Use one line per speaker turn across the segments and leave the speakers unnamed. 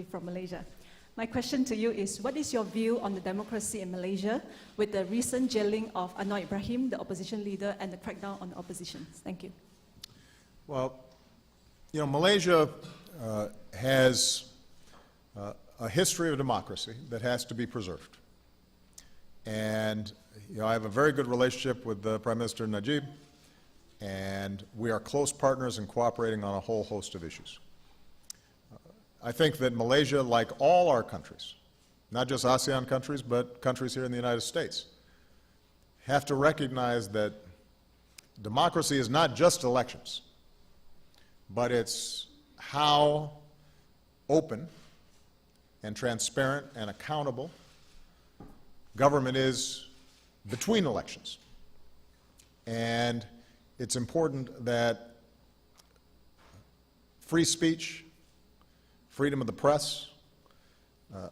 From Malaysia. My question to you is, what is your view on the democracy in Malaysia with the recent jailing of Anwar Ibrahim, the opposition leader, and the crackdown on the opposition? Thank you.
Well, Malaysia has a history of democracy that has to be preserved. And I have a very good relationship with Prime Minister Najib, and we are close partners in cooperating on a whole host of issues. I think that Malaysia, like all our countries, not just ASEAN countries, but countries here in the United States, have to recognize that democracy is not just elections, but it's how open and transparent and accountable government is between elections. And it's important that free speech, freedom of the press,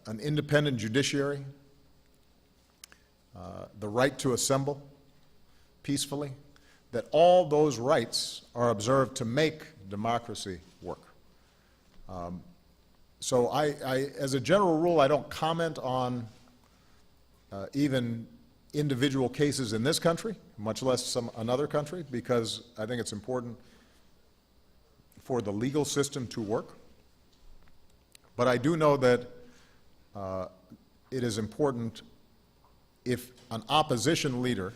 an independent judiciary, the right to assemble peacefully, that all those rights are observed to make democracy work. So as a general rule, I don't comment on even individual cases in this country, much less another country, because I think it's important for the legal system to work. But I do know that it is important, if an opposition leader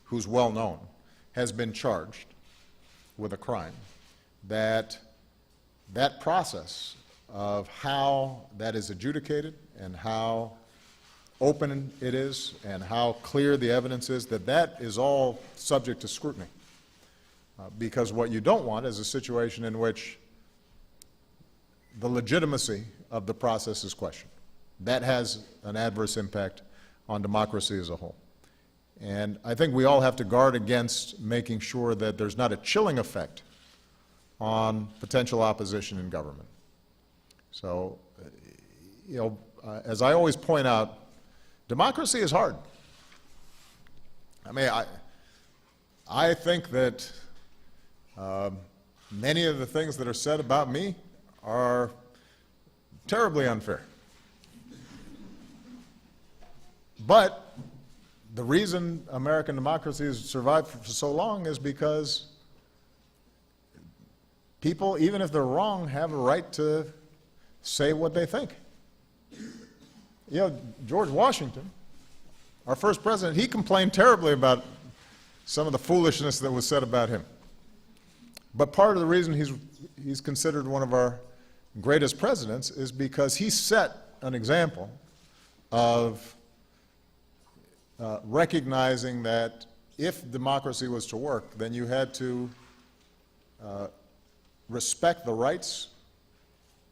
who's well known has been charged with a crime, that that process of how that is adjudicated and how open it is and how clear the evidence is, that is all subject to scrutiny. Because what you don't want is a situation in which the legitimacy of the process is questioned. That has an adverse impact on democracy as a whole. And I think we all have to guard against making sure that there's not a chilling effect on potential opposition in government. So, as I always point out, democracy is hard. I mean, I think that many of the things that are said about me are terribly unfair. But the reason American democracy has survived for so long is because people, even if they're wrong, have a right to say what they think. George Washington, our first president, he complained terribly about some of the foolishness that was said about him. But part of the reason he's considered one of our greatest presidents is because he set an example of recognizing that if democracy was to work, then you had to respect the rights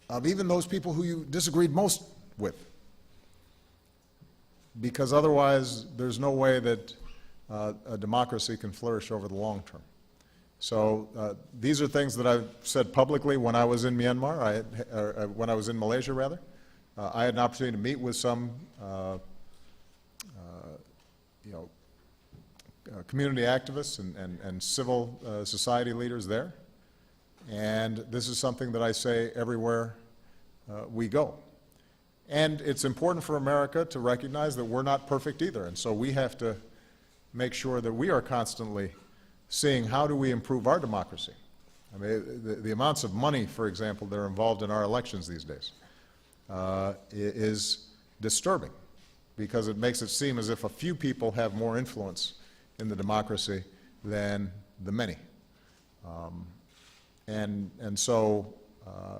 of even those people who you disagreed most with. Because otherwise, there's no way that a democracy can flourish over the long term. So these are things that I've said publicly when I was in Myanmar, when I was in Malaysia, rather. I had an opportunity to meet with some community activists and civil society leaders there. And this is something that I say everywhere we go. And it's important for America to recognize that we're not perfect either. And so we have to make sure that we are constantly seeing how do we improve our democracy. I mean, the amounts of money, for example, that are involved in our elections these days is disturbing, because it makes it seem as if a few people have more influence in the democracy than the many. And so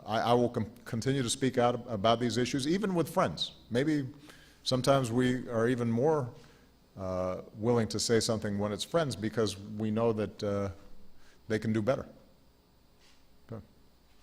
I will continue to speak out about these issues, even with friends. Maybe sometimes we are even more willing to say something when it's friends, because we know that they can do better.